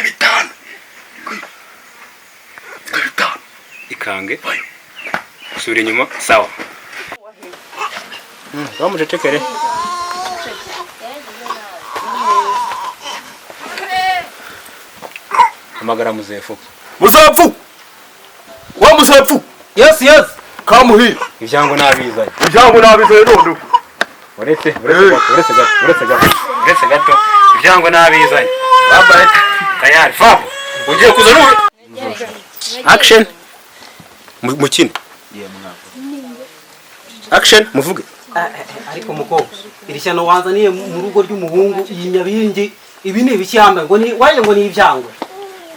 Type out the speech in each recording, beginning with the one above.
bitanu ikange sura inyuma sawa bamucecekere amagara muzefu wa muzefu yes kamuhi ivyango nabizanye none uretse gato ivyango nabizanye baba tayari fab ugiye kuzana action mukino action muvuge ariko mukobwa irishano wanzaniye mu rugo ry'umuhungu yinyabingi ibi ni ibikiyamba ngo ni waje ngo ni ivyangwe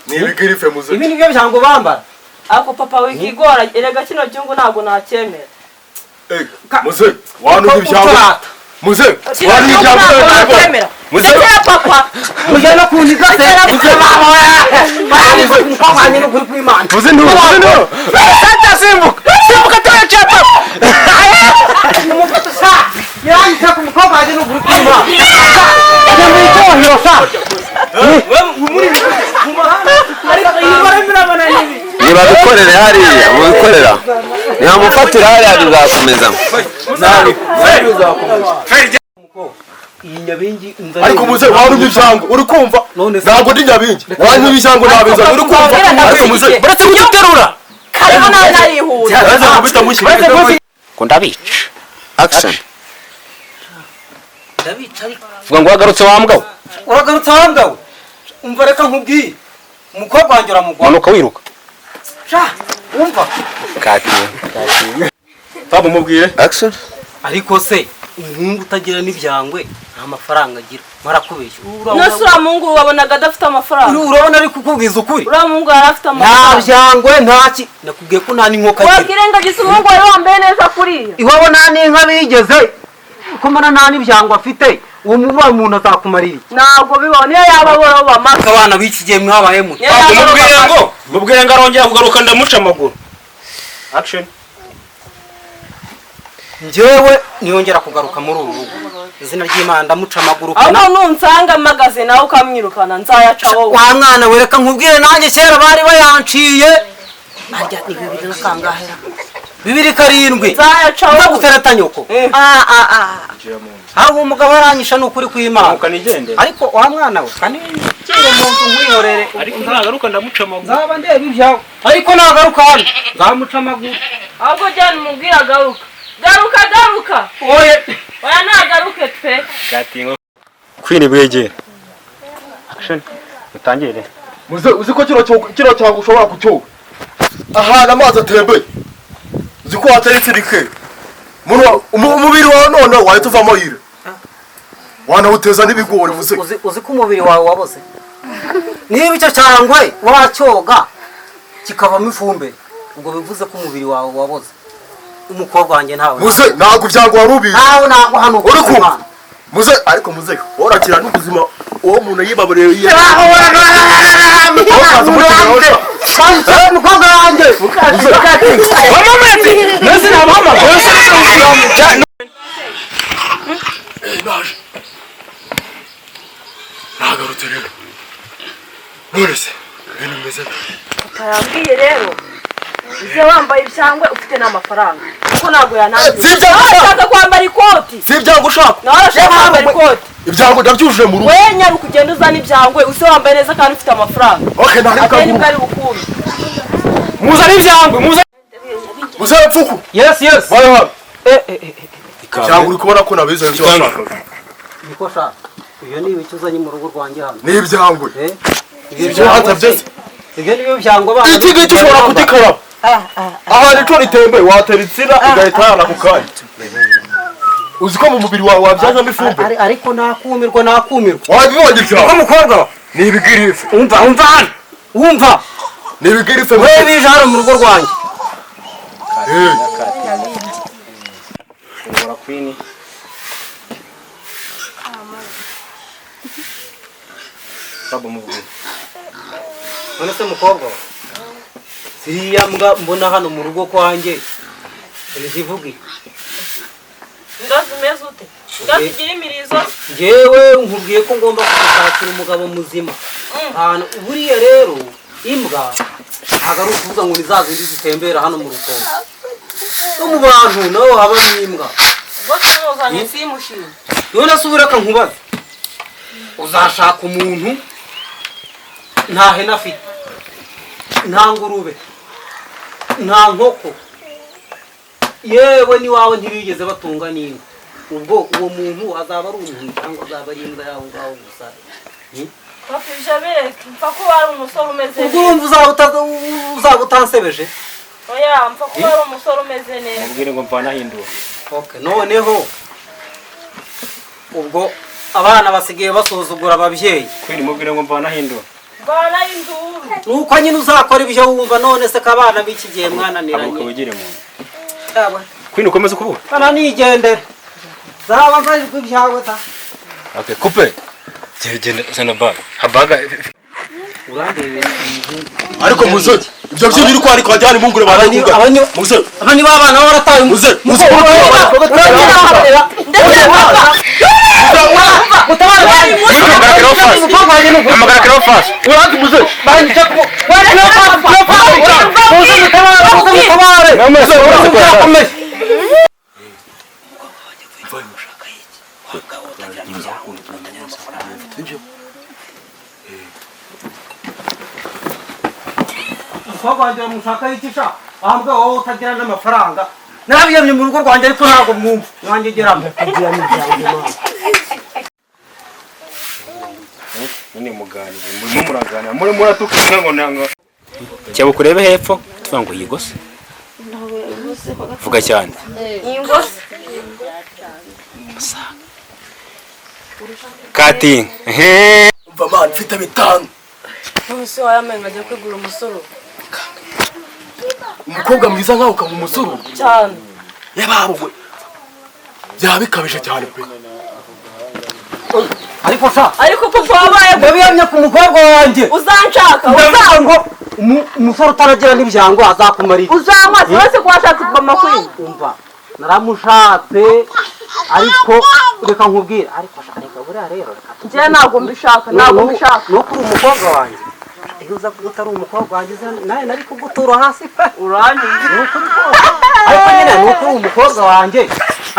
ni ibigirife muze ibi ni byo byango bambara ako papa wikigora erega kino cyungu ntago nacyemera muze wantu ivyangwe muze wani ivyangwe muze papa muze no kuniga se muze baba mwanye no kuri kwimana muze ndo sata simbuka toya chapa umufata sa yani taku mukobwa aje no kuri kwimana jambo ito hirosa niba dukorera hariya mubikorera niba mufatira hariya bizakomeza iyi nyabingi ariko muze wantu ivyangwe uri kumva ntabwo ndi nyabingi wantu ivyangwe nabiza uri kumva ariko muze baretse kugiterura karimo narihuza araza kubita mushyi ko ndabica action ndabica ariko vuga ngo wagarutse wambwa uragarutse wambwa umva reka nkubwiye umukobwa wanjye uramugwa manuka wiruka sha umva kati Papa mubwire action ariko se umuhungu utagira n'ibyangwe nta mafaranga agira marakubeshya nasura mungu wabonaga adafite amafaranga urabona ari kukubwiza ukuri ura mungu arafite nta amafaranga byangwe ntaki nakubwiye ko nta n'inkoka agira wakirengagiza umungu wari wambaye neza kuriya iwabo nta n'inka bigeze kumana nta n'ibyangwe afite uwo muntu azakumarira ntabwo bibaho niyo yaba boro bamaka abana b'iki gihe mwabayemo mubwire ngo arongera kugaruka ndamuca amaguru action njyewe niyongera kugaruka muri uru rugo izina ry'Imana ndamuca amaguru aho nunsanga magaze nawe ukamwirukana nzayaca wowe wa mwana wereka nkubwire nanjye kera bari bayanciye najya ni 2 kangahera 2 nzayaca wowe ndagutereta nyoko aho umugabo aranyisha n'ukuri kw'Imana ariko wa mwana we kandi kire muntu nkwihorere ariko ntagaruka ndamuca amaguru zaba ndeba ibyawe ariko nagaruka hano zamuca amaguru ahubwo jyana umubwira garuka oya nagaruke pe gatingo kwini bwegera action utangire muze uziko kiro cyangu ushobora kucyoga aha amazi atembeye uziko wateretse bike umubiri wawe none wahita uvamo yire wana uteza n'ibigori muze uzi ko umubiri wawe waboze niba icyo cyangwe wacyoga kikavamo ifumbire ubwo bivuze ko umubiri wawe waboze umukobwa wanjye ntawe muze ntago byangwa warubi ntago hano uri kumva muze ariko muze orakira n'ubuzima uwo muntu yibabureye yiye umukobwa wanjye nese na mama nagarutse rero nurese ibintu bimeze yambwiye rero uze wambaye ibyangwe ufite n'amafaranga kuko ntabwo yanangiye ashaka kwambara ikoti si ibyango ushaka nawe arashaka kwambara ikoti ibyango ndabyujuje mu rugo we nyaruka ugenda uzana ibyangwe uze wambaye neza kandi ufite amafaranga okay atari nibwo ari bukunde muzana ibyangwe muze pfuku yes bayo hano cyangwa uri kubona ko nabize ibyo washaka niko shaka iyo ni ibiki uzanye mu rugo rwanjye hano ni ibyangwe ibyo hatabye ibyo ni byo byango bana iki ngiki ushobora kugikaraba aha nico ritembe watera itsina igahita yana ku kanya uziko mu mubiri wawe wabyazamo ifumbire ariko nakumirwa wabibonye cyane umukobwa ni ibigirife umva ni ibigirife we bije hano mu rugo rwanjye ora kwini babo mubwire none se mukobwa siriya mbwa mbona hano mu rugo kwanjye ntizivuge ndazi meze ute ngasigira imirizo. Njyewe nkubwiye ko ngomba kugushakira umugabo muzima. Buriya rero imbwa ntabwo ari ukuvuga ngo ni za zindi zitembera hano mu rutongo. No mu bantu naho habamo imbwa. Bose muzanye simushima. None se ubureka nkubaze. Uzashaka umuntu nta hene afite, nta ngurube, nta nkoko, yewe n'iwawe ntibigeze batunga n'inka. Ubwo uwo muntu azaba ari umuntu cyangwa azaba ari imbwa yawe ngaho gusa. Papa Jabek, mpfa ko wari umusore umeze neza. Ubwo urumva uzaba utansebeje? Oya, mpfa ko wari umusore umeze neza. mubwire ngo mvana hindura. Okay, noneho ubwo abana basigaye basuzugura ababyeyi. Kwini mubwire ngo mvana hindura. Bana induru. Nuko nyine uzakora ibyo wumva none se kabana b'iki gihe mwananiranye. Abuka wigire mu. Aba. Kwini ukomeze kuvuga. Bana nigendere. Zaba zajwe ibyawe ta. Okay, coupe. Genda sana baga. Habaga. Urandebe. ariko muze ibyo byo biri ko ariko ajyana impungure barakuga muze abani babana barataye muze muze Twagwanjira mushaka yicisha ahambwe wowe utagira n'amafaranga nabiyemye mu rugo rwanjye ariko ntabwo mwumva mwanjye geramo kugira n'ibyanjye Nini muganire muri muragana muri muratuka ngo nanga cyabo kurebe hepfo tuvuga ngo yigose vuga cyane Ingose. Cutting mva man mfite bitanu Umusore wayamenga ajya kwigura umusoro. umukobwa mwiza nkaho ukaba umusuru Cyane. yabawe byabikabije cyane pe ariko papa wabaye ndabiyemye ku mukobwa wanjye uzanshaka uzango umusore utaragira n'ibyango azakumarira uzanywa wese ko washatse mama kwinga umva naramushatse ariko reka nkubwira ariko shaka buriya rero njye ntabwo mbishaka no kuri umukobwa wanjye iyo uza kugutara umukobwa wanjye nawe nari kugutura hasi pe uranyumva ariko nyine ni ukuri umukobwa wanjye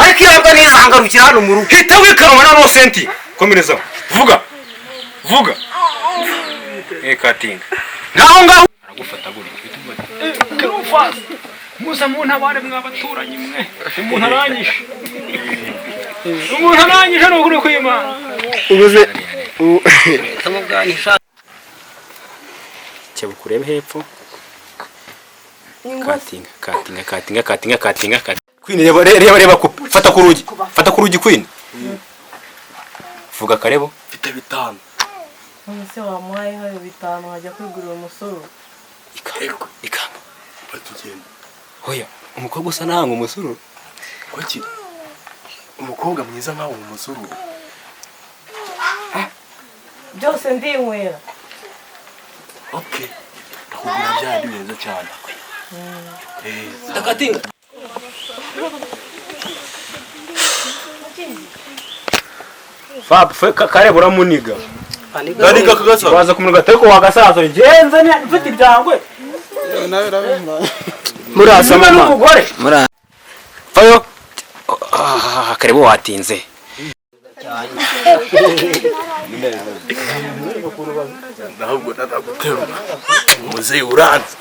ariko iyo mbwa nizangarukira hano mu rugo hita wikarama na Rosenti komereza vuga cutting ngaho aragufata guri Cleophas musa muntu abare mwabaturanye mwe umuntu aranyishe no kuri kwima ubuze tamuganisha cyabo kurebe hepfo cutting Queen reba ko fata ku rugi Queen vuga karebo mfite bitanu Umusore wamuhaye hayo bitanu hajya kwigurira umusoro. ikanga batugenda hoya umukobwa usa nanga umusuru kwaki umukobwa mwiza nkaho umusuru Byose ndinywera. okay nakugura byandi beza cyane ndakatinga Fab karebo uramuniga Ndandika kagasa waza kumunuga ariko wagasaza genze ni mfite ibyangwe murasa mama n'umugore fayo karebo watinze ntabwo nataguterura muzeyi uranze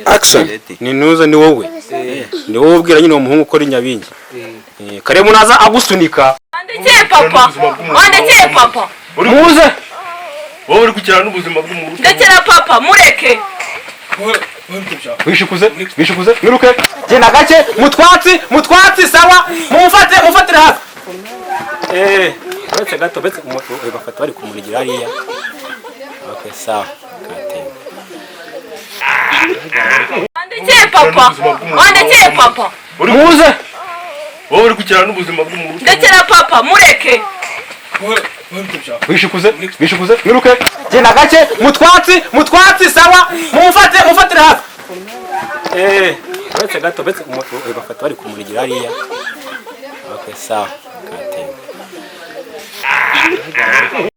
Action. ni nuza ni wowe ubwira nyine uwo muhungu ukora inyabingi karebo naza agusunika Wandekeye papa. muze wowe uri kukirana n'ubuzima bw'umuntu Ndekera papa mureke. wishikuze mwiruke genda gake mutwatsi sawa mufatire hafi uretse gato bafata bari kumurigira hariya okay sawa Wandekeye papa. muze wowe uri kukirana n'ubuzima bw'umuntu Ndekera papa mureke. wishikuze mwiruke genda gake mutwatsi sawa mufatire hafi uretse gato bafata bari kumurigira hariya okay sawa katembe